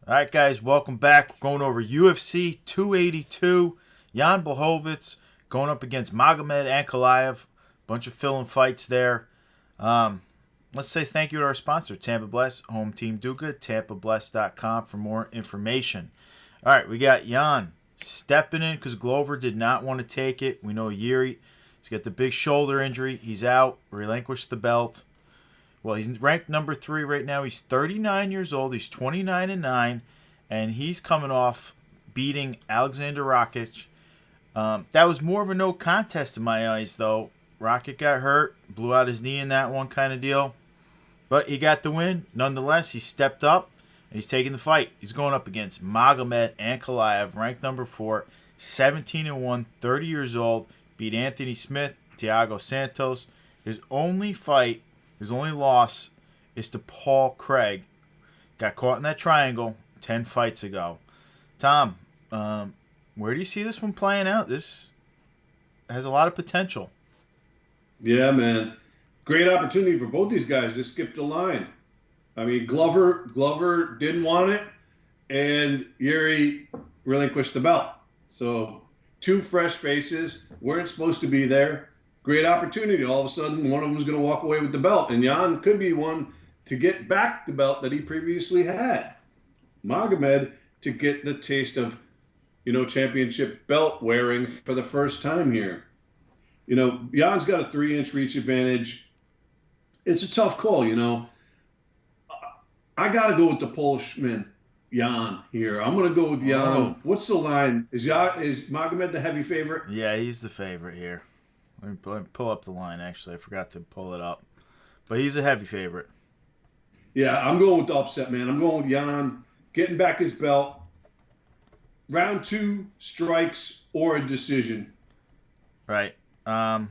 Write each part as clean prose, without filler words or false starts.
All right, guys, welcome back. We're going over UFC 282. Jan Blachowicz going up against Magomed Ankalaev. Bunch of filling fights there. Let's say thank you to our sponsor, Tampa Bless, Home Team Do Good, TampaBless.com for more information. All right, we got Jan stepping in because Glover did not want to take it. We know Yuri, he's got the big shoulder injury. He's out, relinquished the belt. Well, he's ranked number 3 right now. He's 39 years old. He's 29-9, and he's coming off beating Alexander Rakic. That was more of a no contest in my eyes, though. Rakic got hurt, blew out his knee in that one kind of deal. But he got the win. Nonetheless, he stepped up, and he's taking the fight. He's going up against Magomed Ankalaev, ranked number 4, 17-1, 30 years old. Beat Anthony Smith, Thiago Santos. His only loss is to Paul Craig. Got caught in that triangle 10 fights ago. Tom, where do you see this one playing out? This has a lot of potential. Yeah, man. Great opportunity for both these guys to skip the line. I mean, Glover didn't want it, and Yuri relinquished the belt. So 2 fresh faces weren't supposed to be there. Great opportunity. All of a sudden, one of them is going to walk away with the belt, and Jan could be one to get back the belt that he previously had. Magomed to get the taste of, championship belt wearing for the first time here. Jan's got a 3-inch reach advantage. It's a tough call, I got to go with the Polishman, Jan, here. I'm going to go with Jan. Oh. What's the line? Is Magomed the heavy favorite? Yeah, he's the favorite here. Let me pull up the line, actually. I forgot to pull it up. But he's a heavy favorite. Yeah, I'm going with the upset, man. I'm going with Jan getting back his belt. Round 2, strikes or a decision. Right. Yeah,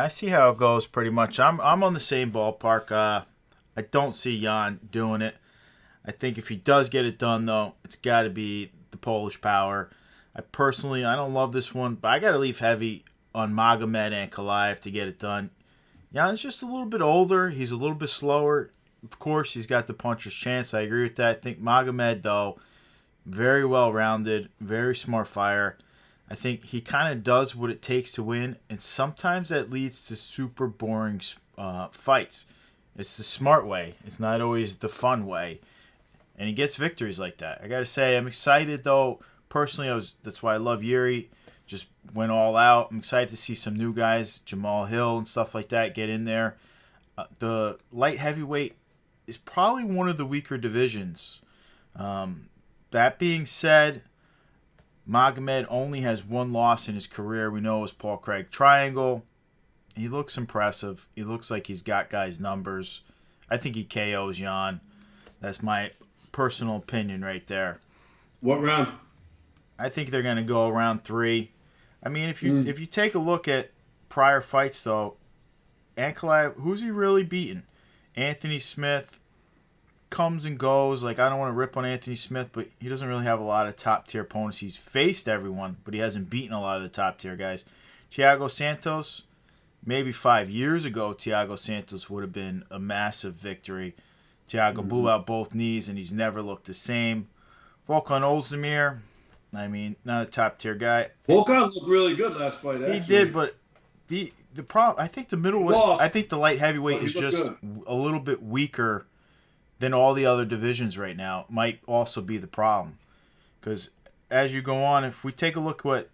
I see how it goes pretty much. I'm on the same ballpark. I don't see Jan doing it. I think if he does get it done, though, it's got to be the Polish power. I don't love this one, but I got to leave heavy on Magomed Ankalaev to get it done. Jan's just a little bit older. He's a little bit slower. Of course, he's got the puncher's chance. I agree with that. I think Magomed, though, very well-rounded, very smart fighter. I think he kind of does what it takes to win, and sometimes that leads to super boring fights. It's the smart way. It's not always the fun way. And he gets victories like that. I got to say, I'm excited, though. Personally, that's why I love Yuri. Just went all out. I'm excited to see some new guys, Jamal Hill and stuff like that, get in there. The light heavyweight is probably one of the weaker divisions. That being said, Magomed only has 1 loss in his career. We know it was Paul Craig Triangle. He looks impressive. He looks like he's got guys' numbers. I think he KOs Jan. That's my personal opinion right there. What round? I think they're going to go around 3. I mean, if you take a look at prior fights, though, Ankalaev, who's he really beaten? Anthony Smith comes and goes. Like, I don't want to rip on Anthony Smith, but he doesn't really have a lot of top-tier opponents. He's faced everyone, but he hasn't beaten a lot of the top-tier guys. Thiago Santos, maybe 5 years ago, Thiago Santos would have been a massive victory. Thiago blew out both knees, and he's never looked the same. Volkan Ozdemir, I mean, not a top-tier guy. Volkan looked really good last fight, actually. He did, but the problem, I think the middleweight, I think the light heavyweight is just a little bit weaker than all the other divisions right now. Might also be the problem. Because as you go on, if we take a look at what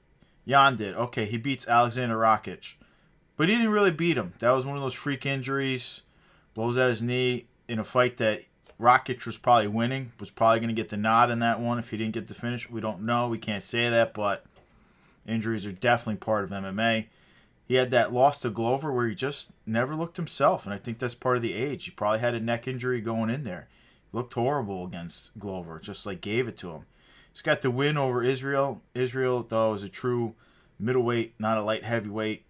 Jan did, okay, he beats Alexander Rakic. But he didn't really beat him. That was one of those freak injuries. Blows out his knee in a fight that Rakic was probably winning. Was probably going to get the nod in that one if he didn't get the finish. We don't know. We can't say that, but injuries are definitely part of MMA. He had that loss to Glover where he just never looked himself, and I think that's part of the age. He probably had a neck injury going in there. He looked horrible against Glover, just like gave it to him. He's got the win over Israel. Israel, though, is a true middleweight, not a light heavyweight.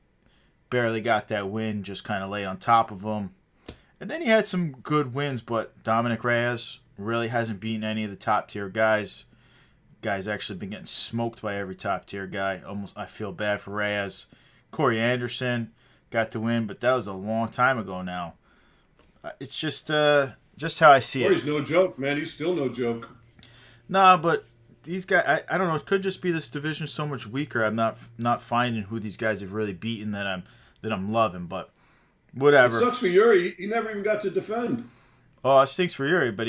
Barely got that win, just kind of laid on top of him. And then he had some good wins, but Dominic Reyes really hasn't beaten any of the top-tier guys. Guy's actually been getting smoked by every top-tier guy. I feel bad for Reyes. Corey Anderson got the win, but that was a long time ago now. It's just Just how I see Or it. he's no joke, man. He's still no joke. Nah, but these guys, I don't know. It could just be this division so much weaker. I'm not finding who these guys have really beaten that I'm loving. But It whatever. sucks for Yuri. He never even got to defend. Oh, it stinks for Yuri, but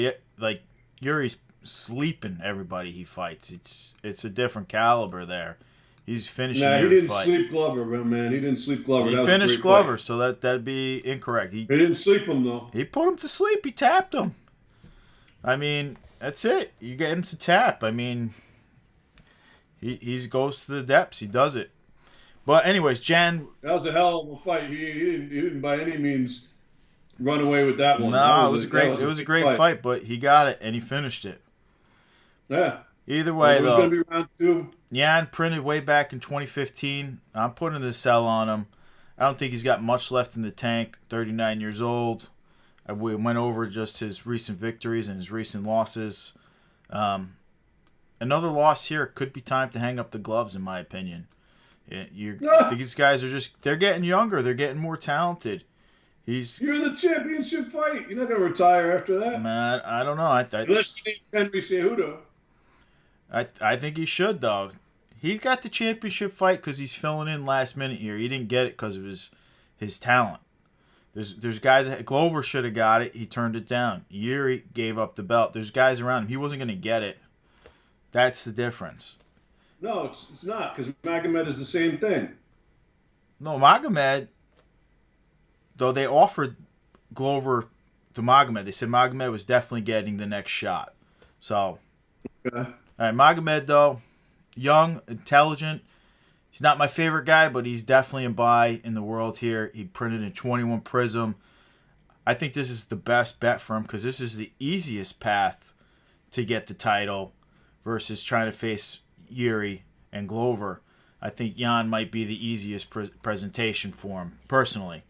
Yuri's sleeping everybody he fights. It's a different caliber there. He's finishing Nah, he every didn't fight. sleep Glover, man. He didn't sleep Glover. He That was a finished great Glover, fight. so that'd be incorrect. He He didn't sleep him though. he put him to sleep. He tapped him. I mean, that's it. You get him to tap. I mean, he goes to the depths. He does it. But anyways, Jan. That was a hell of a fight. He didn't by any means run away with that one. That No, it was was great. It was a great fight, but he got it and he finished it. Yeah. Either Well, way, it was though, going to be round two. Jan printed way back in 2015. I'm putting the sell on him. I don't think he's got much left in the tank. 39 years old. We went over just his recent victories and his recent losses. Another loss here could be time to hang up the gloves, in my opinion. These guys are they're getting younger. They're getting more talented. You're in the championship fight. You're not going to retire after that. Man, I don't know. Unless you need Henry Cejudo. I think he should, though. He got the championship fight because he's filling in last minute here. He didn't get it because of his talent. There's guys that Glover should have got it. He turned it down. Yuri gave up the belt. There's guys around him. He wasn't going to get it. That's the difference. No, it's not, because Magomed is the same thing. No, Magomed, though they offered Glover to Magomed. They said Magomed was definitely getting the next shot. So, Okay. all right, Magomed, though, young, intelligent. He's not my favorite guy, but he's definitely a buy in the world here. He printed in 21 Prism. I think this is the best bet for him because this is the easiest path to get the title versus trying to face Yuri and Glover. I think Jan might be the easiest presentation for him, personally.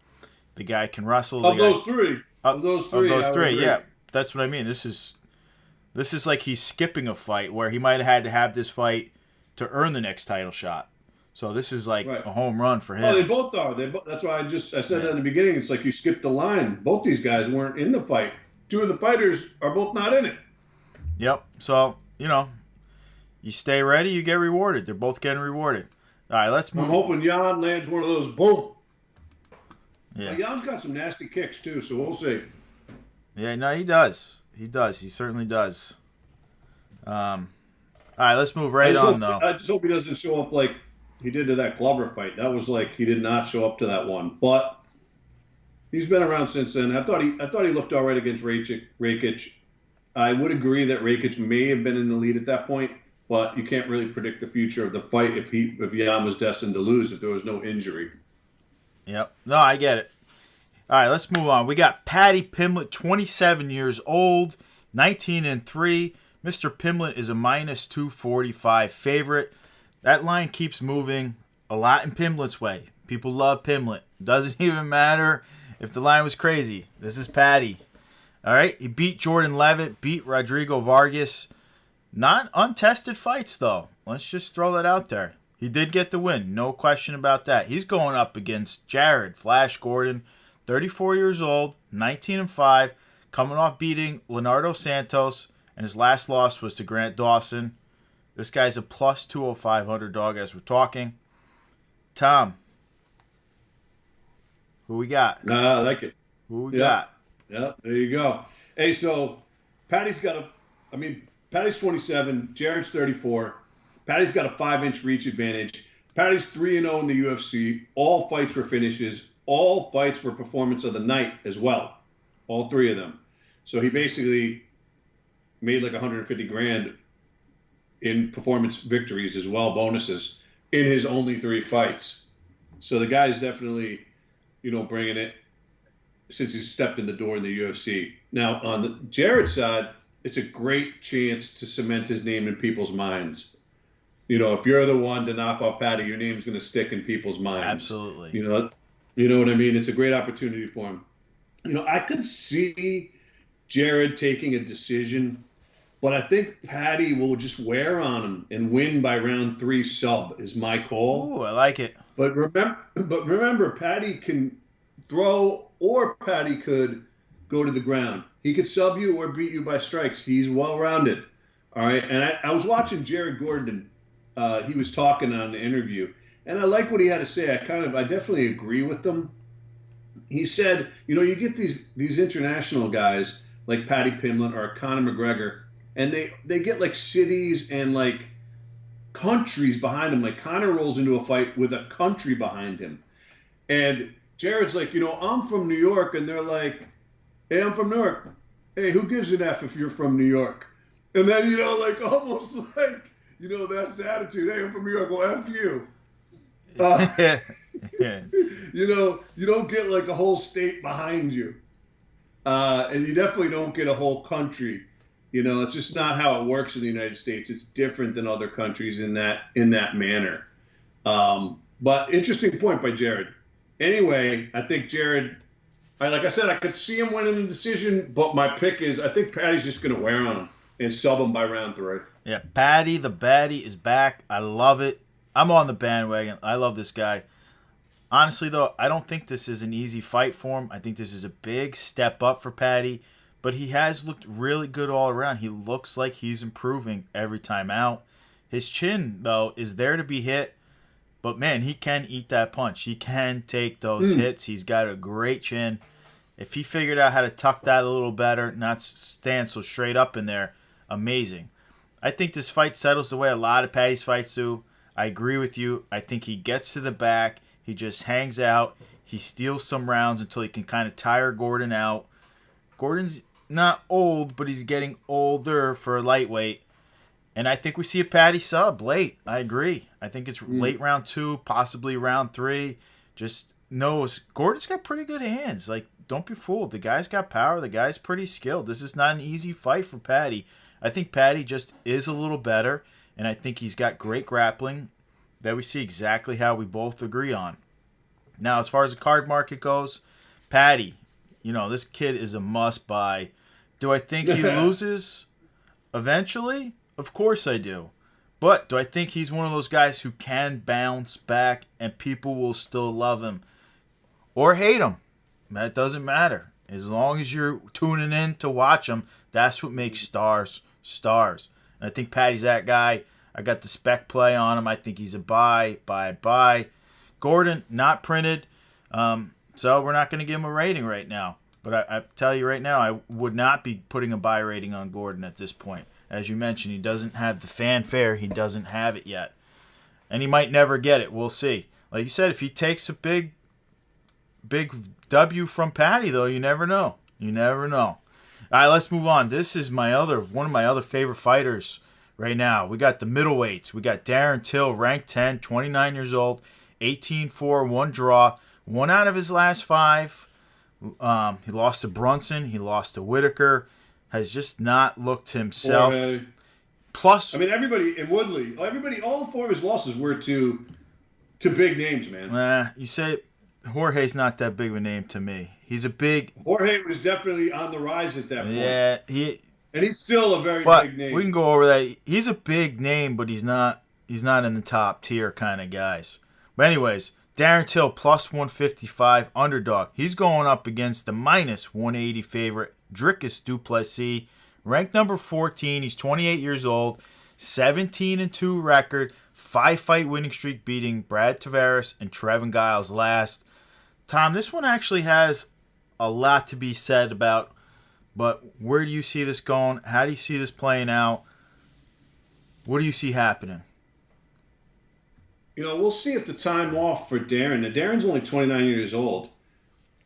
The guy can wrestle. Of those three. Of those three, Yeah. That's what I mean. This is like he's skipping a fight where he might have had to have this fight to earn the next title shot. So this is like a home run for him. Oh, they both are. That's why I said that in the beginning. It's like you skipped the line. Both these guys weren't in the fight. Two of the fighters are both not in it. Yep. So, you stay ready, you get rewarded. They're both getting rewarded. All right, let's move. I'm hoping Jan lands one of those. Boom. Yeah. Jan's got some nasty kicks, too, so we'll see. Yeah, no, he does. He does. He certainly does. All right, let's move right on, though. I just hope he doesn't show up like he did to that Glover fight. That was like he did not show up to that one. But he's been around since then. I thought he looked all right against Rakic. I would agree that Rakic may have been in the lead at that point, but you can't really predict the future of the fight if Jan was destined to lose if there was no injury. Yep. No, I get it. All right, let's move on. We got Paddy Pimblett, 27 years old, 19-3. Mr. Pimblett is a minus 245 favorite. That line keeps moving a lot in Pimblett's way. People love Pimblett. Doesn't even matter if the line was crazy. This is Paddy. All right, he beat Jordan Levitt, beat Rodrigo Vargas. Not untested fights, though. Let's just throw that out there. He did get the win. No question about that. He's going up against Jared Flash Gordon, 34 years old, 19-5, coming off beating Leonardo Santos, and his last loss was to Grant Dawson. This guy's a plus 205 underdog as we're talking. Tom, who we got? I like it. Who we got? Yeah, there you go. Hey, so Paddy's 27, Jared's 34. Paddy's got a 5-inch reach advantage. Paddy's 3-0 in the UFC. All fights were finishes. All fights were performance of the night as well. All three of them. So he basically made like 150 grand in performance victories as well, bonuses, in his only 3 fights. So the guy's definitely, bringing it since he's stepped in the door in the UFC. Now, on the Jared side, it's a great chance to cement his name in people's minds. If you're the one to knock off Paddy, your name's going to stick in people's minds. Absolutely. You know what I mean? It's a great opportunity for him. I could see Jared taking a decision, but I think Paddy will just wear on him and win by round 3 sub is my call. Ooh, I like it. But remember, Paddy can throw, or Paddy could go to the ground. He could sub you or beat you by strikes. He's well-rounded. All right. And I was watching Jared Gordon. He was talking on the interview, and I like what he had to say. I definitely agree with him. He said, you get these international guys like Paddy Pimblett or Conor McGregor, and they get like cities and like countries behind him. Like Conor rolls into a fight with a country behind him. And Jared's like, I'm from New York. And they're like, hey, I'm from New York. Hey, who gives an F if you're from New York? And then, like almost like, that's the attitude. Hey, I'm from New York. Well, F you. You don't get like a whole state behind you. And you definitely don't get a whole country. It's just not how it works in the United States. It's different than other countries in that manner. But interesting point by Jared. Anyway, I think Jared, like I said, I could see him winning the decision, but my pick is I think Patty's just going to wear on him and sub him by round 3. Yeah, Patty the Baddie is back. I love it. I'm on the bandwagon. I love this guy. Honestly, though, I don't think this is an easy fight for him. I think this is a big step up for Patty, but he has looked really good all around. He looks like he's improving every time out. His chin, though, is there to be hit, but, man, he can eat that punch. He can take those hits. He's got a great chin. If he figured out how to tuck that a little better, not stand so straight up in there, amazing. I think this fight settles the way a lot of Patty's fights do. I agree with you. I think he gets to the back. He just hangs out. He steals some rounds until he can kind of tire Gordon out. Gordon's not old, but he's getting older for a lightweight. And I think we see a Patty sub late. I agree. I think it's late round 2, possibly round 3. Just knows Gordon's got pretty good hands. Like, don't be fooled. The guy's got power. The guy's pretty skilled. This is not an easy fight for Patty. I think Patty just is a little better, and I think he's got great grappling that we see exactly how we both agree on. Now, as far as the card market goes, Patty, this kid is a must-buy. Do I think he loses eventually? Of course I do. But do I think he's one of those guys who can bounce back and people will still love him or hate him? That doesn't matter. As long as you're tuning in to watch him, that's what makes stars stars. And I think Patty's that guy. I got the spec play on him. I think he's a buy. Gordon, not printed. So we're not going to give him a rating right now. But I tell you right now, I would not be putting a buy rating on Gordon at this point. As you mentioned, he doesn't have the fanfare. He doesn't have it yet. And he might never get it. We'll see. Like you said, if he takes a big W from Patty, though, you never know. You never know. All right, let's move on. This is one of my other favorite fighters right now. We got the middleweights. We got Darren Till, ranked 10, 29 years old, 18-4, 1 draw, 1 out of his last 5. He lost to Brunson. He lost to Whitaker. Has just not looked himself. Plus, everybody in Woodley, all 4 of his losses were to big names, man. You say Jorge's not that big of a name to me. He's a big. Jorge was definitely on the rise at that point. Yeah, and he's still a very big name. We can go over that. He's a big name, but he's not in the top tier kind of guys. But anyways, Darren Till plus 155 underdog. He's going up against the minus 180 favorite Dricus du Plessis, ranked number 14. He's 28 years old, 17-2 record, 5-fight winning streak, beating Brad Tavares and Trevin Giles last. Tom, this one actually has a lot to be said about, but where do you see this going? How do you see this playing out? What do you see happening? We'll see if the time off for Darren. Now, Darren's only 29 years old,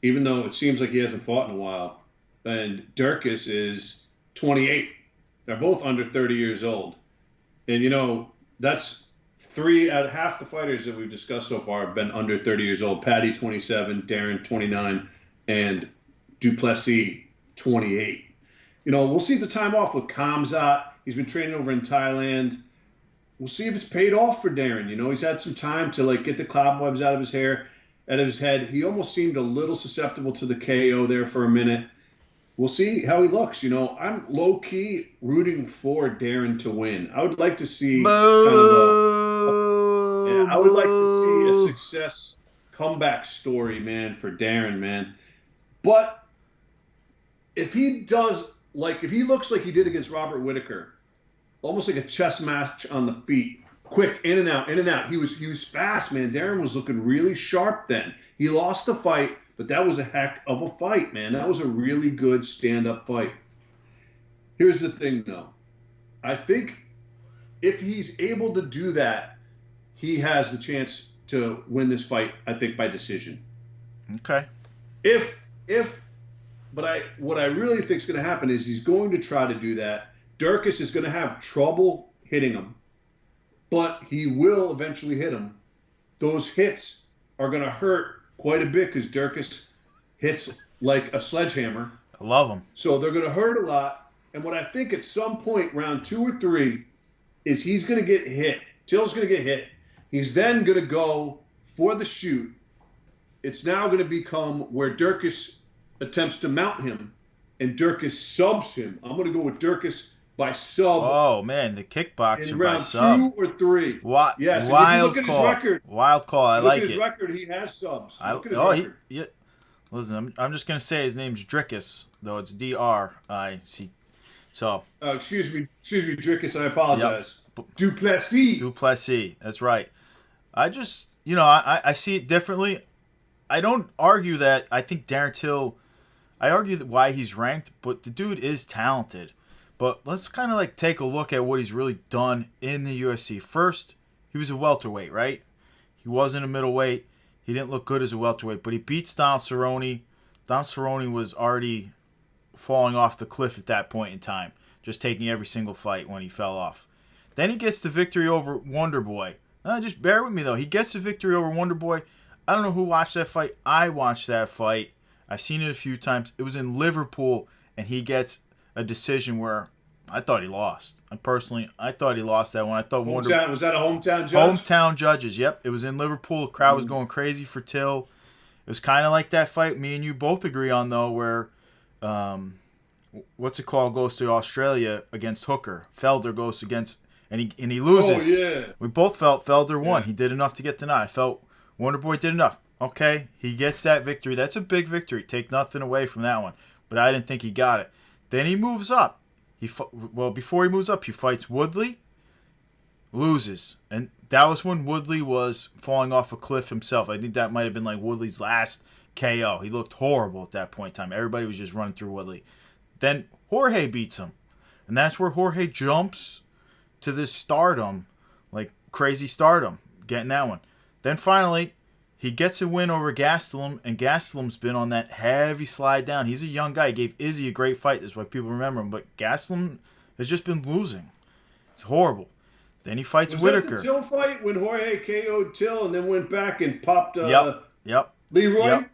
even though it seems like he hasn't fought in a while. And Dricus is 28. They're both under 30 years old. And, that's 3 out of half the fighters that we've discussed so far have been under 30 years old. Patty, 27, Darren, 29, and du Plessis, 28. We'll see the time off with Khamzat. He's been training over in Thailand. We'll see if it's paid off for Darren. He's had some time to get the cobwebs out of his hair, out of his head. He almost seemed a little susceptible to the KO there for a minute. We'll see how he looks. I'm low-key rooting for Darren to win. I would like to see I would like to see a success comeback story, man, for Darren, man. But if he does if he looks like he did against Robert Whitaker, almost like a chess match on the feet, quick in and out, in and out. He was fast, man. Darren was looking really sharp then. He lost the fight, but that was a heck of a fight, man. That was a really good stand-up fight. Here's the thing, though. I think if he's able to do that, he has the chance to win this fight, I think, by decision. Okay. What I really think is going to happen is he's going to try to do that. Durkis is going to have trouble hitting him, but he will eventually hit him. Those hits are going to hurt quite a bit because Durkis hits like a sledgehammer. I love him. So they're going to hurt a lot. And what I think at some point, round 2 or 3, is he's going to get hit. Till's going to get hit. He's then going to go for the shoot. It's now going to become where Durkis attempts to mount him, and Durkis subs him. I'm going to go with Durkis by sub. Oh man, the kickboxer in by round sub. 2 or 3. What? Yes. Wild If you look call. At his record, Wild call. I like it. Look at his record. He has subs. Look at his record. Listen, I'm just gonna say his name's Drickus, though it's Dric. So. Excuse me, Drickus. I apologize. Yep. Duplessis. That's right. I just, I see it differently. I don't argue that. I think Darren Till. I argue that why he's ranked, but the dude is talented. But let's kind of take a look at what he's really done in the UFC. First, he was a welterweight, right? He wasn't a middleweight. He didn't look good as a welterweight, but he beats Don Cerrone. Don Cerrone was already falling off the cliff at that point in time, just taking every single fight when he fell off. Then he gets the victory over Wonderboy. Just bear with me, though. He gets the victory over Wonderboy. I don't know who watched that fight. I watched that fight. I've seen it a few times. It was in Liverpool, and he gets a decision where I thought he lost. I thought he lost that one. I thought was that a hometown judge? Hometown judges, yep. It was in Liverpool. The crowd was going crazy for Till. It was kind of like that fight me and you both agree on, though, where what's it called goes to Australia against Hooker. Felder goes against, and he loses. Oh, yeah. We both felt Felder won. Yeah. He did enough to get the nod. I felt Wonderboy did enough. Okay, he gets that victory. That's a big victory. Take nothing away from that one. But I didn't think he got it. Then he moves up. Before he moves up, he fights Woodley, loses. And that was when Woodley was falling off a cliff himself. I think that might have been Woodley's last KO. He looked horrible at that point in time. Everybody was just running through Woodley. Then Jorge beats him. And that's where Jorge jumps to this stardom, crazy stardom, getting that one. Then finally, he gets a win over Gastelum, and Gastelum's been on that heavy slide down. He's a young guy. He gave Izzy a great fight. That's why people remember him. But Gastelum has just been losing. It's horrible. Then he fights Whitaker. Was that the Till fight when Jorge KO'd Till and then went back and popped Yep. Leroy?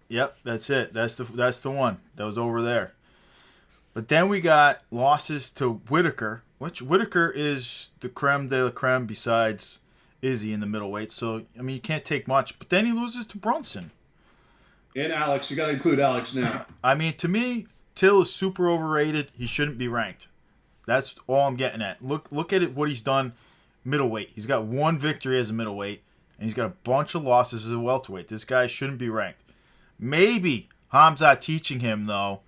Yep, that's it. That's the one. That was over there. But then we got losses to Whitaker, which Whitaker is the creme de la creme besides Izzy in the middleweight. So, you can't take much. But then he loses to Brunson. And Alex. You got to include Alex now. To me, Till is super overrated. He shouldn't be ranked. That's all I'm getting at. Look at what he's done middleweight. He's got one victory as a middleweight, and he's got a bunch of losses as a welterweight. This guy shouldn't be ranked. Maybe Hamzat teaching him, though.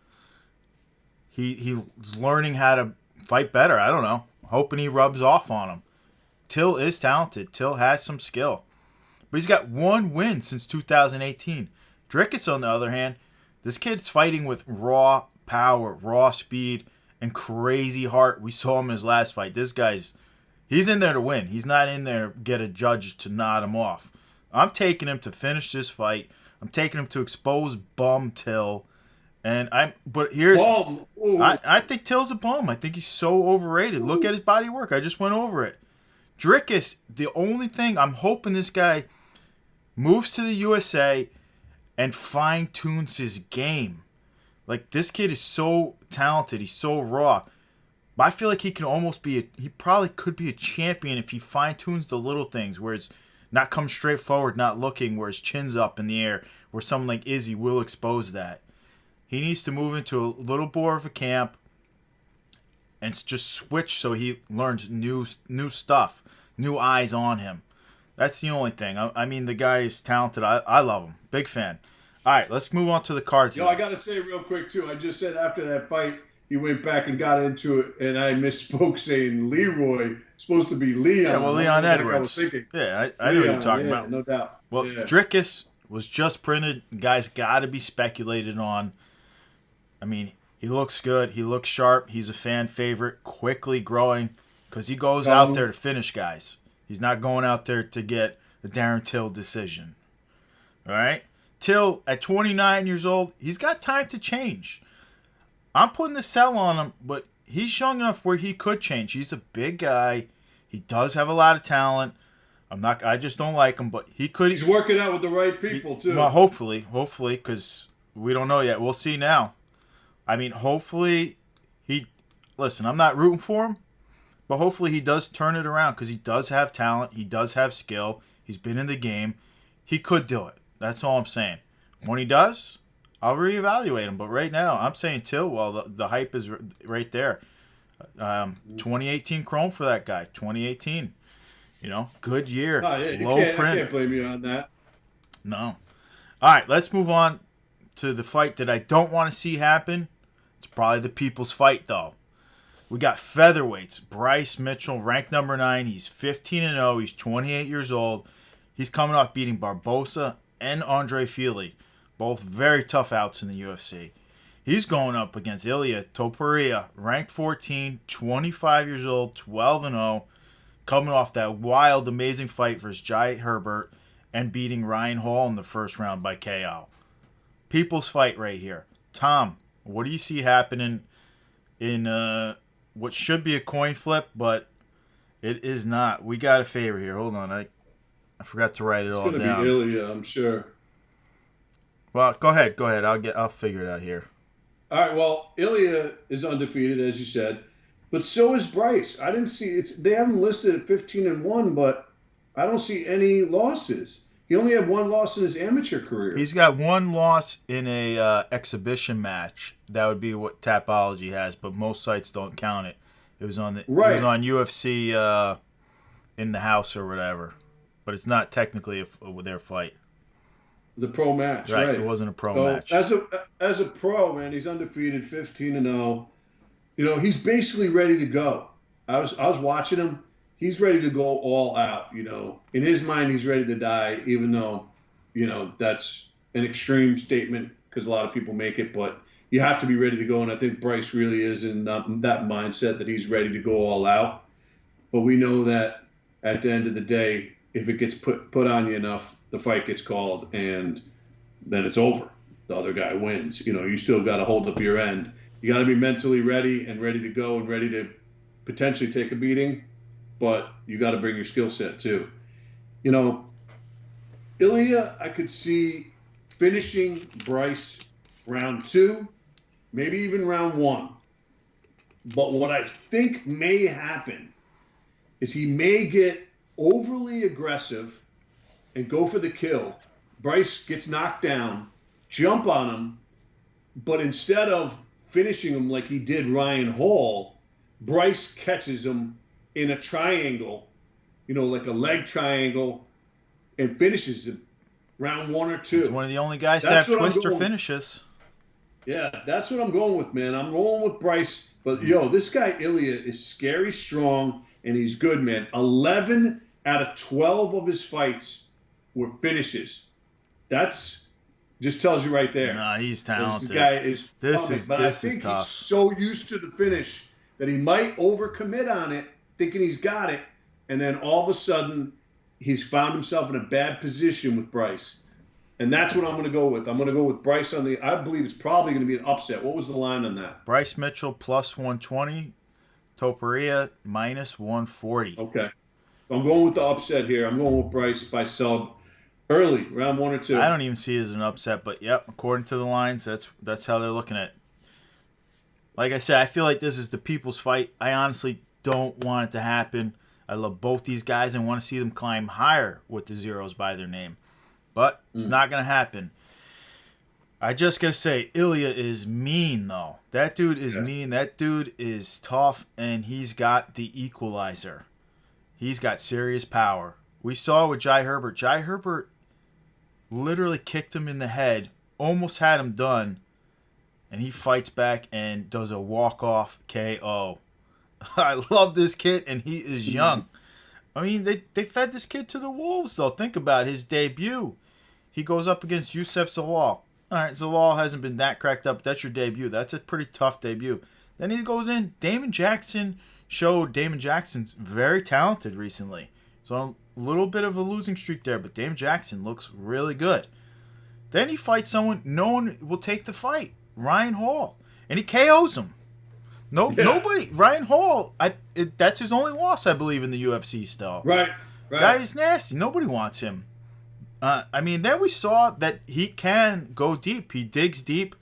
He's learning how to fight better. I don't know. Hoping he rubs off on him. Till is talented. Till has some skill. But he's got one win since 2018. Drickus, on the other hand, this kid's fighting with raw power, raw speed, and crazy heart. We saw him in his last fight. This he's in there to win. He's not in there to get a judge to nod him off. I'm taking him to finish this fight. I'm taking him to expose bum Till. I think Till's a bum. I think he's so overrated. Look at his body work. I just went over it. Drickus, the only thing, I'm hoping this guy moves to the USA and fine-tunes his game. This kid is so talented. He's so raw. But I feel like he probably could be a champion if he fine-tunes the little things, where it's not come straight forward, not looking, where his chin's up in the air, where someone like Izzy will expose that. He needs to move into a little more of a camp and just switch so he learns new stuff, new eyes on him. That's the only thing. The guy is talented. I love him. Big fan. All right, let's move on to the cards. I got to say real quick, too. I just said after that fight, he went back and got into it, and I misspoke saying Leroy. Supposed to be Leon. Yeah, well, I don't Leon know what the heck I was Edwards. thinking. Yeah, I know what you're Leon, talking yeah, about. no doubt. Well, Yeah. Drickus was just printed. Guys got to be speculated on. I mean, he looks good. He looks sharp. He's a fan favorite, quickly growing because he goes out there to finish guys. He's not going out there to get a Darren Till decision. All right? Till, at 29 years old, he's got time to change. I'm putting the sell on him, but he's young enough where he could change. He's a big guy. He does have a lot of talent. I just don't like him, but he could. He's working out with the right people, too. Well, hopefully, because we don't know yet. We'll see now. I mean, hopefully listen, I'm not rooting for him, but hopefully he does turn it around because he does have talent. He does have skill. He's been in the game. He could do it. That's all I'm saying. When he does, I'll reevaluate him. But right now, I'm saying Till, well, the hype is right there. 2018 Chrome for that guy. 2018. Good year. Oh, yeah, Low print. I can't blame you on that. No. All right, let's move on to the fight that I don't want to see happen. It's probably the people's fight, though. We got featherweights. Bryce Mitchell, ranked number 9. He's 15-0. He's 28 years old. He's coming off beating Barbosa and Andre Fili. Both very tough outs in the UFC. He's going up against Ilya Topuria, ranked 14, 25 years old, 12-0. Coming off that wild, amazing fight versus Jai Herbert and beating Ryan Hall in the first round by KO. People's fight right here. Tom, what do you see happening in what should be a coin flip, but it is not? We got a favor here. Hold on. I forgot to write it all down. It's going to be Ilya, I'm sure. Well, go ahead. I'll figure it out here. All right, well, Ilya is undefeated, as you said, but so is Bryce. I didn't see it. They haven't listed at 15-1, but I don't see any losses. He only had one loss in his amateur career. He's got one loss in a exhibition match. That would be what Tapology has, but most sites don't count it. It was on It was on UFC in the house or whatever, but it's not technically their fight. The pro match, right? It wasn't a pro match. As a pro, man, he's undefeated, 15-0. He's basically ready to go. I was watching him. He's ready to go all out. In his mind, he's ready to die, even though, that's an extreme statement because a lot of people make it. But you have to be ready to go, and I think Bryce really is in that mindset that he's ready to go all out. But we know that at the end of the day, if it gets put on you enough, the fight gets called, and then it's over. The other guy wins. You still got to hold up your end. You got to be mentally ready and ready to go and ready to potentially take a beating, but you got to bring your skill set too. Ilya, I could see finishing Bryce round 2, maybe even round 1. But what I think may happen is he may get overly aggressive and go for the kill. Bryce gets knocked down, jump on him, but instead of finishing him like he did Ryan Hall, Bryce catches him in a triangle, like a leg triangle, and finishes him round 1 or 2. He's one of the only guys that have twister finishes. Yeah, that's what I'm going with, man. I'm rolling with Bryce. But, this guy Ilya is scary strong, and he's good, man. 11 out of 12 of his fights were finishes. That's just tells you right there. Nah, he's talented. This guy is this is tough. He's so used to the finish that he might overcommit on it, thinking he's got it, and then all of a sudden he's found himself in a bad position with Bryce. And that's what I'm going to go with. I'm going to go with Bryce I believe it's probably going to be an upset. What was the line on that? Bryce Mitchell plus 120, Topuria minus 140. Okay. I'm going with the upset here. I'm going with Bryce by sub early, round 1 or 2. I don't even see it as an upset, but yep, according to the lines, that's how they're looking at it. Like I said, I feel like this is the people's fight. I honestly don't want it to happen. I love both these guys and want to see them climb higher with the zeros by their name. But it's not going to happen. I just got to say, Ilya is mean, though. That dude is mean. That dude is tough, and he's got the equalizer. He's got serious power. We saw with Jai Herbert. Jai Herbert literally kicked him in the head almost had him done, and he fights back and does a walk-off KO. I love this kid, and he is young. I mean, they fed this kid to the wolves, though. Think about his debut. He goes up against Youssef Zalal. All right, Zalal hasn't been that cracked up. That's your debut. That's a pretty tough debut. Then he goes in. Damon Jackson's very talented recently. So a little bit of a losing streak there, but Damon Jackson looks really good. Then he fights someone no one will take the fight, Ryan Hall, and he KOs him. Nobody. Ryan Hall. That's his only loss, I believe, in the UFC still. Right. Guy is nasty. Nobody wants him. Then we saw that he can go deep. He digs deep.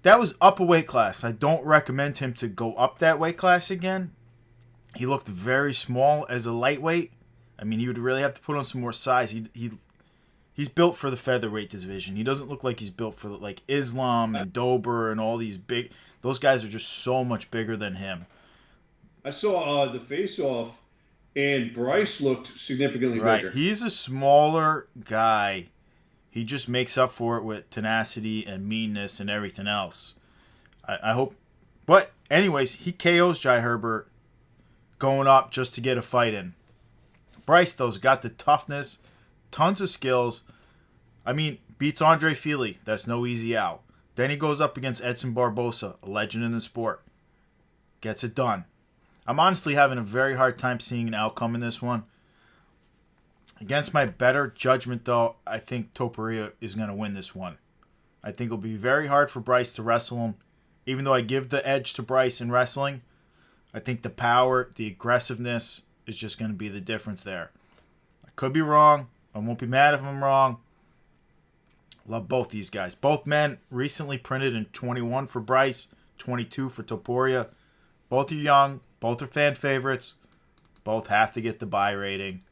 That was up a weight class. I don't recommend him to go up that weight class again. He looked very small as a lightweight. I mean, he would really have to put on some more size. He's built for the featherweight division. He doesn't look like he's built for like Islam and Dober and all these big. Those guys are just so much bigger than him. I saw the face-off, and Bryce looked significantly bigger. He's a smaller guy. He just makes up for it with tenacity and meanness and everything else. I hope. But anyways, he KOs Jai Herbert going up just to get a fight in. Bryce, though's got the toughness, tons of skills. I mean, beats Andre Fili. That's no easy out. Then he goes up against Edson Barbosa, a legend in the sport. Gets it done. I'm honestly having a very hard time seeing an outcome in this one. Against my better judgment, though, I think Topuria is going to win this one. I think it'll be very hard for Bryce to wrestle him. Even though I give the edge to Bryce in wrestling, I think the power, the aggressiveness is just going to be the difference there. I could be wrong. I won't be mad if I'm wrong. Love both these guys. Both men recently printed in 21 for Bryce, 22 for Topuria. Both are young. Both are fan favorites. Both have to get the buy rating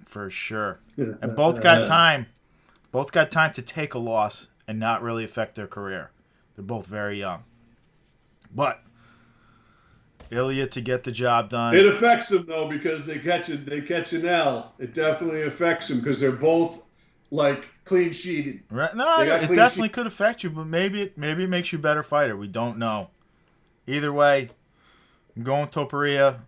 for sure. And both got time. Both got time to take a loss and not really affect their career. They're both very young. But Ilya to get the job done. It affects them though because they catch an L. It definitely affects them because they're both like clean sheeted. Right? No, it definitely could affect you, but maybe it makes you a better fighter. We don't know. Either way, I'm going Topuria.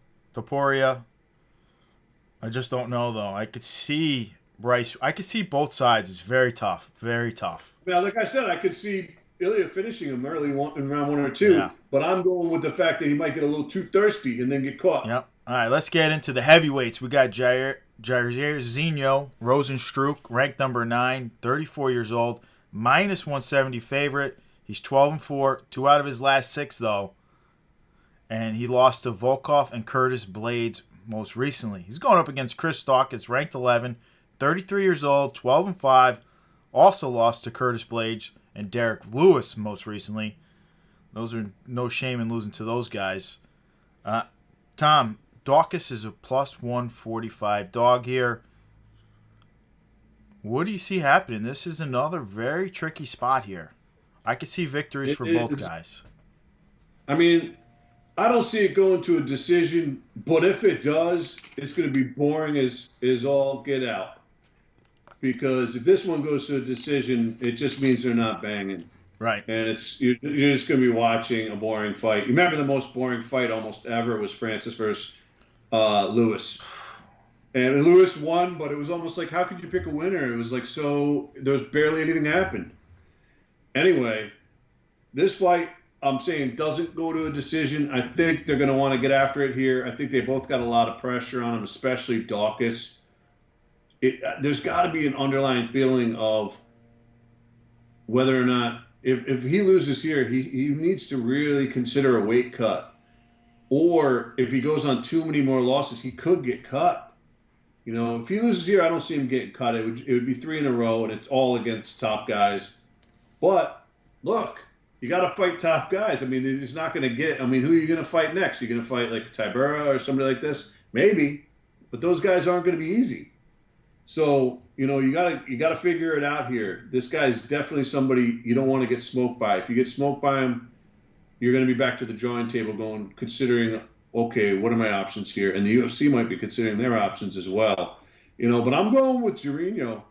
I just don't know though. I could see Bryce. I could see both sides. It's very tough. Very tough. Now, like I said, I could see Ilya finishing him early in round 1 or 2, but I'm going with the fact that he might get a little too thirsty and then get caught. Yep. All right, let's get into the heavyweights. We got Jairzinho Rozenstruik, ranked number 9, 34 years old, minus 170 favorite. He's 12-4, 2 out of his last 6 though, and he lost to Volkov and Curtis Blades most recently. He's going up against Chris Dawkins, ranked 11, 33 years old, 12-5, also lost to Curtis Blades and Derek Lewis most recently. Those are no shame in losing to those guys. Tom, Dawkins is a plus 145 dog here. What do you see happening? This is another very tricky spot here. I could see victories for both guys. I mean, I don't see it going to a decision, but if it does, it's going to be boring as all get out. Because if this one goes to a decision, it just means they're not banging. Right. And you're just going to be watching a boring fight. You remember the most boring fight almost ever was Francis versus Lewis. And Lewis won, but it was almost like, how could you pick a winner? It was like, there was barely anything happened. Anyway, this fight, I'm saying, doesn't go to a decision. I think they're going to want to get after it here. I think they both got a lot of pressure on them, especially Dawkins. There's got to be an underlying feeling of whether or not, if he loses here, he needs to really consider a weight cut. Or if he goes on too many more losses, he could get cut. You know, if he loses here, I don't see him getting cut. It would be 3 in a row, and it's all against top guys. But look, you got to fight top guys. I mean, he's not going to get. I mean, who are you going to fight next? You're going to fight like Tybura or somebody like this, maybe. But those guys aren't going to be easy. So, you know, you gotta figure it out here. This guy's definitely somebody you don't want to get smoked by. If you get smoked by him, you're going to be back to the drawing table considering, okay, what are my options here? And the UFC might be considering their options as well. You know, but I'm going with Jairzinho.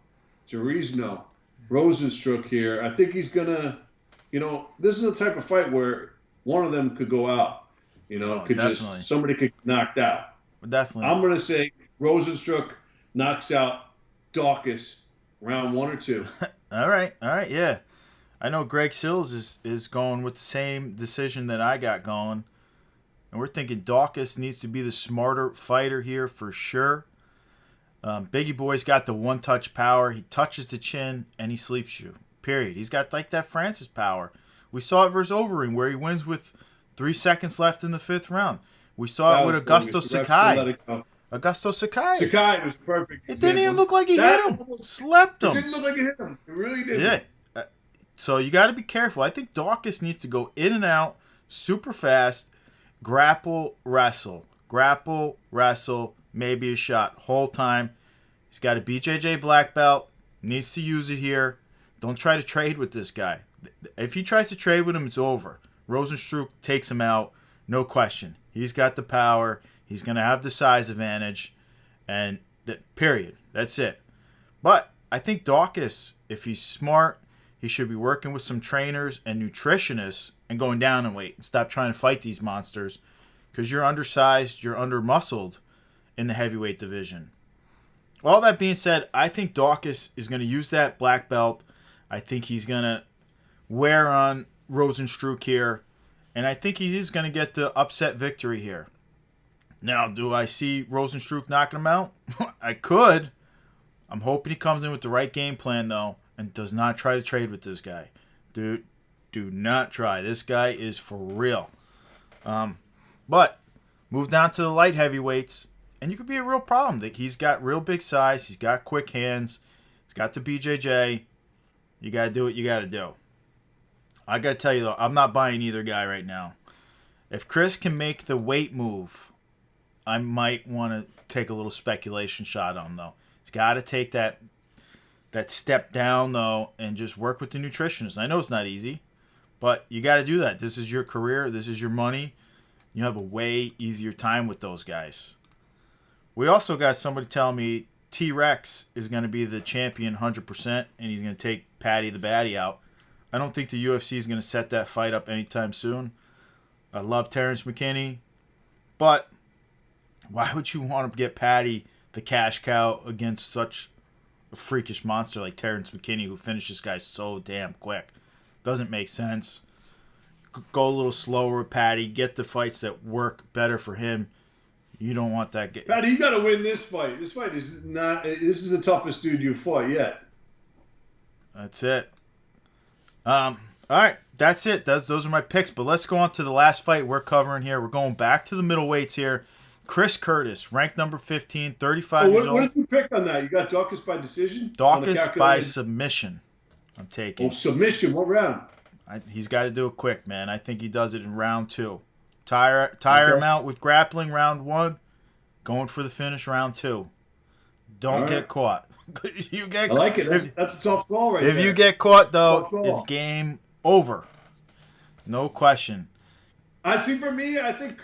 Rosenstruck here. I think he's gonna, this is the type of fight where one of them could go out. Oh, Could definitely. just somebody could get knocked out. Definitely. I'm gonna say Rosenstruck knocks out Dawkins round 1 or 2. All right. Yeah. I know Greg Sills is going with the same decision that I got going. And we're thinking Dawkins needs to be the smarter fighter here for sure. Biggie Boy's got the one-touch power. He touches the chin and he sleeps you. Period. He's got like that Francis power. We saw it versus Overeem where he wins with 3 seconds left in the 5th round. We saw it with Augusto Sakai. Augusto Sakai. Sakai was perfect. It didn't even look like he hit him. Slept him. It didn't look like he hit him. It really didn't. Yeah. So you got to be careful. I think Dawkins needs to go in and out super fast, grapple, wrestle, maybe a shot. Whole time. He's got a BJJ black belt. Needs to use it here. Don't try to trade with this guy. If he tries to trade with him, it's over. Rosenstruck takes him out. No question. He's got the power. He's going to have the size advantage. And period. That's it. But I think Dawkins, if he's smart, he should be working with some trainers and nutritionists and going down in weight. And stop trying to fight these monsters because you're undersized, you're under-muscled in the heavyweight division. All that being said, I think Dawkins is going to use that black belt. I think he's going to wear on Rosenstruck here. And I think he is going to get the upset victory here. Now, do I see Rosenstruck knocking him out? I could. I'm hoping he comes in with the right game plan, though, and does not try to trade with this guy. Dude, do not try. This guy is for real. But move down to the light heavyweights, and you could be a real problem. He's got real big size. He's got quick hands. He's got the BJJ. You got to do what you got to do. I got to tell you, though, I'm not buying either guy right now. If Chris can make the weight move, I might want to take a little speculation shot on him, though. He's got to take that step down, though, and just work with the nutritionist. I know it's not easy, but you got to do that. This is your career. This is your money. You have a way easier time with those guys. We also got somebody telling me T-Rex is going to be the champion 100%, and he's going to take Patty the Batty out. I don't think the UFC is going to set that fight up anytime soon. I love Terrence McKinney, but why would you want to get Patty the cash cow against such a freakish monster like Terrence McKinney who finishes guys so damn quick? Doesn't make sense. Go a little slower with Patty. Get the fights that work better for him. You don't want that. Patty, you got to win this fight. This fight is not. This is the toughest dude you fought yet. That's it. All right, that's it. Those are my picks. But let's go on to the last fight we're covering here. We're going back to the middleweights here. Chris Curtis, ranked number 15, 35 years old. What did you pick on that? You got Dawkins by decision? Dawkins by submission. I'm taking. Oh, submission. What round? He's got to do it quick, man. I think he does it in round 2. Tire him out with grappling round 1. Going for the finish round 2. Don't get caught. You get. I like it. That's a tough call right there. If you get caught, though, it's game over. No question. I think for me, I think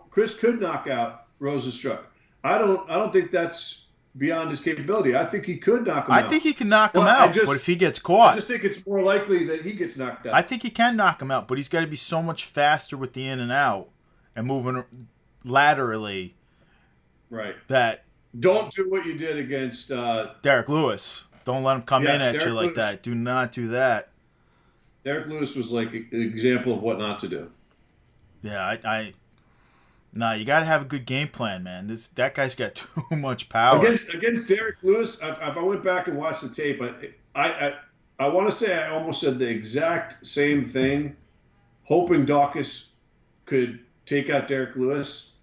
Chris could knock out Rosenstruck. I don't think that's beyond his capability. I think he could knock him out. I think he can knock him out, but if he gets caught, I just think it's more likely that he gets knocked out. I think he can knock him out, but he's got to be so much faster with the in and out and moving laterally. Right. That don't do what you did against Derek Lewis. Don't let him come in at you like Lewis. that. Do not do that. Derek Lewis was like an example of what not to do. Yeah, you got to have a good game plan, man. That guy's got too much power. Against Derek Lewis, if I went back and watched the tape, I want to say I almost said the exact same thing, hoping Dawkins could take out Derek Lewis,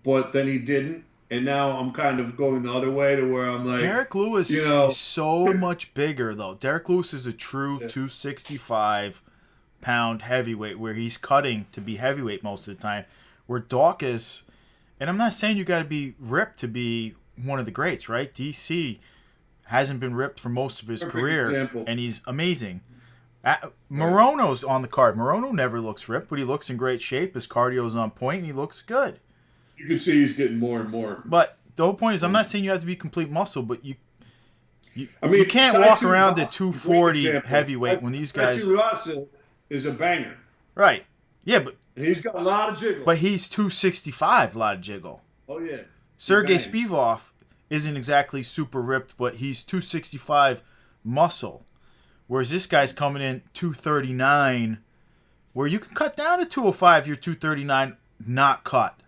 but then he didn't. And now I'm kind of going the other way to where I'm like, Derek Lewis is so much bigger, though. Derek Lewis is a true 265-pound heavyweight where he's cutting to be heavyweight most of the time. Where Dawkins, and I'm not saying you got to be ripped to be one of the greats, right? DC hasn't been ripped for most of his career, and he's amazing. Morono's on the card. Morono never looks ripped, but he looks in great shape. His cardio's on point, and he looks good. You can see he's getting more and more. But the whole point is, I'm not saying you have to be complete muscle, but I mean, you can't Tai walk around at Tuivasa, great 240 example. heavyweight when these Tai guys. Tuivasa is a banger. Right. Yeah, but And he's got a lot of jiggle. he's 265, a lot of jiggle. Oh, yeah. Sergey Spivak isn't exactly super ripped, but he's 265 muscle. Whereas this guy's coming in 239, where you can cut down to 205, you're 239, not cut.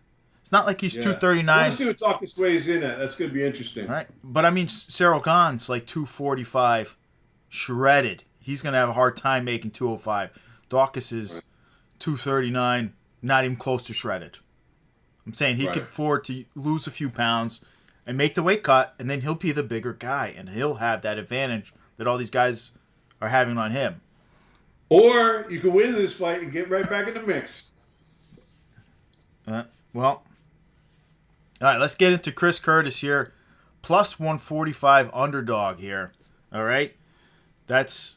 It's not like he's 239. I want to see what Dawkins weighs in at. That's going to be interesting. Right. But I mean, Cyril Gahn's like 245, shredded. He's going to have a hard time making 205. Dawkins is 239, not even close to shredded. I'm saying he could afford to lose a few pounds and make the weight cut, and then he'll be the bigger guy, and he'll have that advantage that all these guys are having on him. Or you can win this fight and get right back in the mix. Well, all right, let's get into Chris Curtis here. Plus 145 underdog here. All right? That's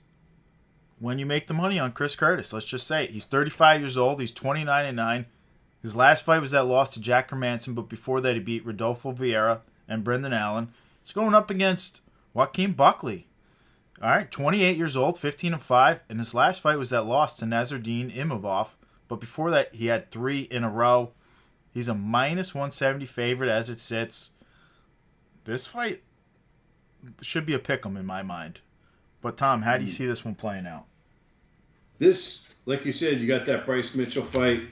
when you make the money on Chris Curtis. Let's just say it. He's 35 years old. He's 29-9. His last fight was that loss to Jack Hermanson, but before that he beat Rodolfo Vieira and Brendan Allen. He's going up against Joaquin Buckley. All right, 28 years old, 15-5, and his last fight was that loss to Nazardine Imavov, but before that he had 3 in a row. He's a minus 170 favorite as it sits. This fight should be a pick'em in my mind. But Tom, how do you see this one playing out? This, like you said, you got that Bryce Mitchell fight.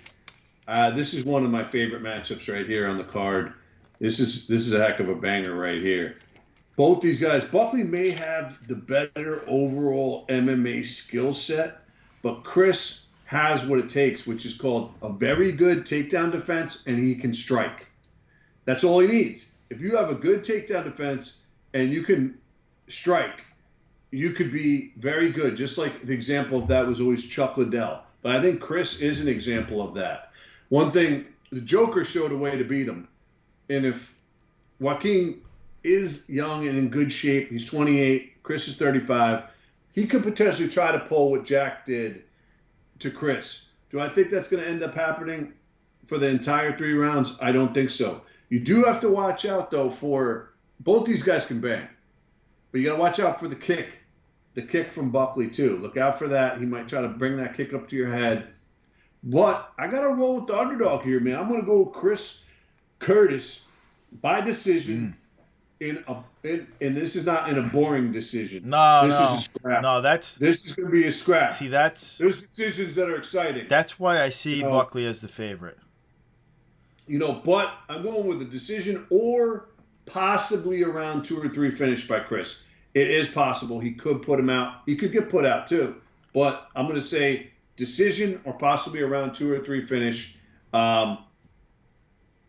This is one of my favorite matchups right here on the card. This is a heck of a banger right here. Both these guys, Buckley may have the better overall MMA skill set, but Chris has what it takes, which is called a very good takedown defense, and he can strike. That's all he needs. If you have a good takedown defense and you can strike, you could be very good. Just like the example of that was always Chuck Liddell. But I think Chris is an example of that. One thing, the Joker showed a way to beat him. And if Joaquin is young and in good shape, he's 28, Chris is 35, he could potentially try to pull what Jack did to Chris. Do I think that's going to end up happening for the entire 3 rounds? I don't think so. You do have to watch out, though, for both these guys can bang. But you got to watch out for the kick from Buckley, too. Look out for that. He might try to bring that kick up to your head. But I got to roll with the underdog here, man. I'm going to go with Chris Curtis by decision. And this is not in a boring decision. This is a scrap. This is going to be a scrap. See, there's decisions that are exciting. That's why I see Buckley as the favorite. But I'm going with a decision or possibly a round 2 or 3 finish by Chris. It is possible he could put him out. He could get put out too. But I'm going to say decision or possibly a round 2 or 3 finish.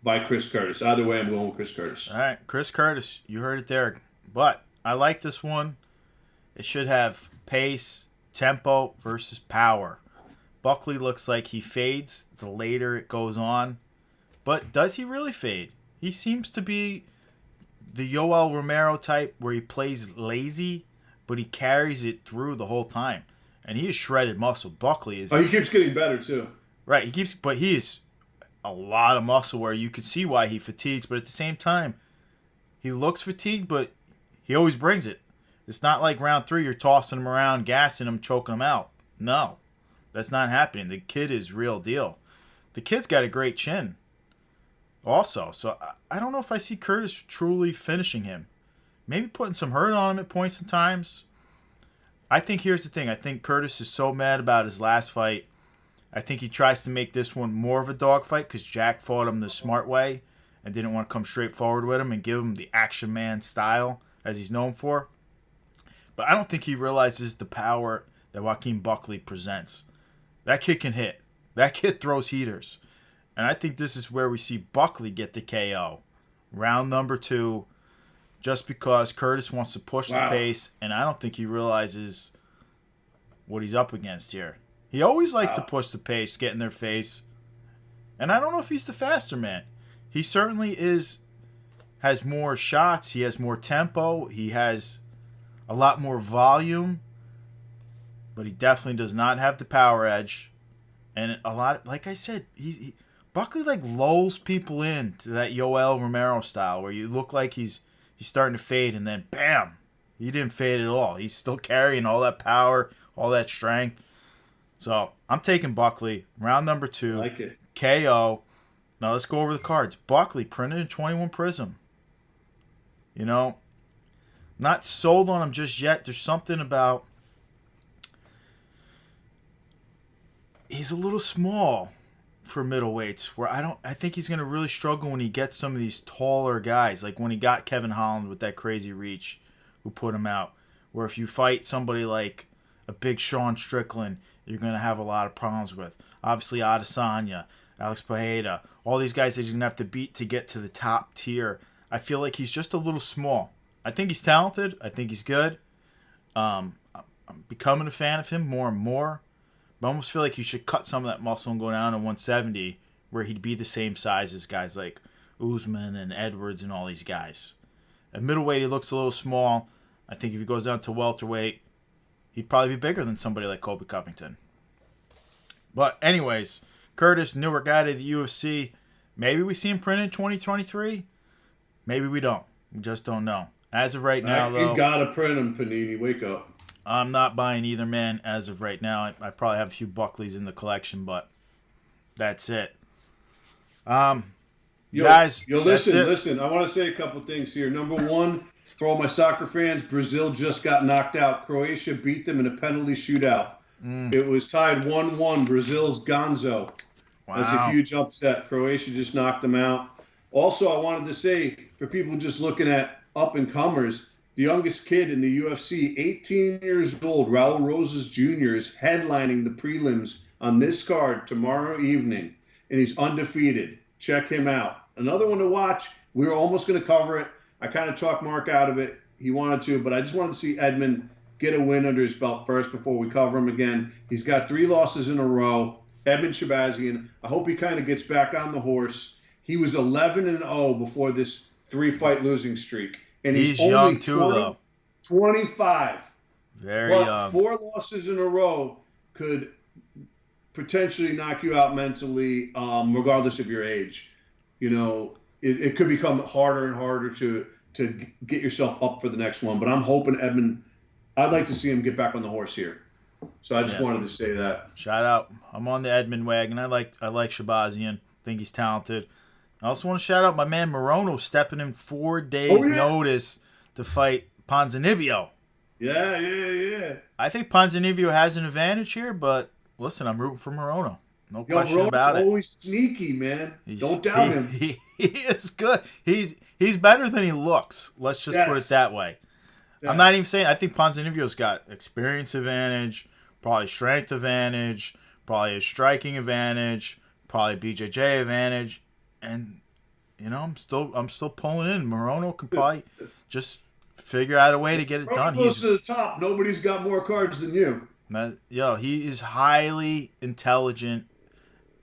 By Chris Curtis. Either way, I'm going with Chris Curtis. All right, Chris Curtis, you heard it there. But I like this one. It should have pace, tempo versus power. Buckley looks like he fades the later it goes on. But does he really fade? He seems to be the Yoel Romero type where he plays lazy, but he carries it through the whole time. And he is shredded muscle. Buckley is... he keeps getting better, too. Right, but he is... a lot of muscle where you could see why he fatigues, but at the same time, he looks fatigued, but he always brings it. It's not like round 3 you're tossing him around, gassing him, choking him out. No, that's not happening. The kid is real deal. The kid's got a great chin also, so I don't know if I see Curtis truly finishing him. Maybe putting some hurt on him at points and times. I think here's the thing. I think Curtis is so mad about his last fight. I think he tries to make this one more of a dogfight because Jack fought him the smart way and didn't want to come straight forward with him and give him the action man style as he's known for. But I don't think he realizes the power that Joaquin Buckley presents. That kid can hit. That kid throws heaters. And I think this is where we see Buckley get the KO. Round number 2, just because Curtis wants to push the pace, and I don't think he realizes what he's up against here. He always likes to push the pace, get in their face. And I don't know if he's the faster man. He certainly has more shots. He has more tempo. He has a lot more volume. But he definitely does not have the power edge. And a lot, like I said, Buckley like lulls people in to that Yoel Romero style where you look like he's starting to fade and then bam, He didn't fade at all. He's still carrying all that power, all that strength. So I'm taking Buckley. Round number 2. I like it. KO. Now let's go over the cards. Buckley, printed in 21 Prism. You know, not sold on him just yet. There's something about... He's a little small for middleweights, where I think he's going to really struggle when he gets some of these taller guys, like when he got Kevin Holland with that crazy reach who put him out. Where if you fight somebody like a big Sean Strickland, you're going to have a lot of problems with. Obviously, Adesanya, Alex Pereira, all these guys that you're going to have to beat to get to the top tier. I feel like he's just a little small. I think he's talented. I think he's good. I'm becoming a fan of him more and more. But I almost feel like you should cut some of that muscle and go down to 170, where he'd be the same size as guys like Usman and Edwards and all these guys. At middleweight, he looks a little small. I think if he goes down to welterweight, he'd probably be bigger than somebody like Colby Covington. But anyways, Curtis, newer guy to the UFC. Maybe we see him printed in 2023. Maybe we don't. We just don't know. As of right now, though, you gotta print him, Panini. Wake up. I'm not buying either man as of right now. I probably have a few Buckleys in the collection, but that's it. Guys, listen. I want to say a couple things here. Number one, for all my soccer fans, Brazil just got knocked out. Croatia beat them in a penalty shootout. It was tied 1-1. Brazil's Gonzo. Wow. That's a huge upset. Croatia just knocked them out. Also, I wanted to say, for people just looking at up-and-comers, the youngest kid in the UFC, 18 years old, Raul Rosas Jr., is headlining the prelims on this card tomorrow evening, and he's undefeated. Check him out. Another one to watch. We were almost going to cover it. I kind of talked Mark out of it. He wanted to, but I just wanted to see Edmund get a win under his belt first before we cover him again. He's got 3 losses in a row. Edmund Shabazian. I hope he kind of gets back on the horse. He was 11-0 before this 3-fight losing streak. And he's only young too, though. 25. Very young. 4 losses in a row could potentially knock you out mentally, regardless of your age. You know, it could become harder and harder to get yourself up for the next one. But I'm hoping Edmund, I'd like to see him get back on the horse here. So I just wanted to say that. Shout out. I'm on the Edmund wagon. I like Shabazian. Think he's talented. I also want to shout out my man Morono stepping in 4 days notice to fight Ponzinibbio. Yeah. I think Ponzinibbio has an advantage here, but listen, I'm rooting for Morono. No question about it. He's always sneaky, man. Don't doubt him. He is good. He's better than he looks. Let's just put it that way. Yes. I'm not even saying I think Ponzinibbio's got experience advantage, probably strength advantage, probably a striking advantage, probably BJJ advantage. And you know, I'm still pulling in. Morono can probably just figure out a way to get it done. He's to the top. Nobody's got more cards than you. He is highly intelligent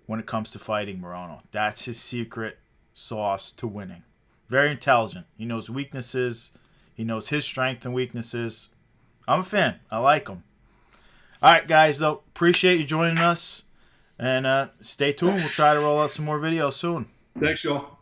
when it comes to fighting, Morono. That's his secret sauce to winning. Very intelligent. He knows weaknesses. He knows his strengths and weaknesses. I'm a fan. I like him. All right, guys, though, appreciate you joining us. And stay tuned. We'll try to roll out some more videos soon. Thanks, y'all.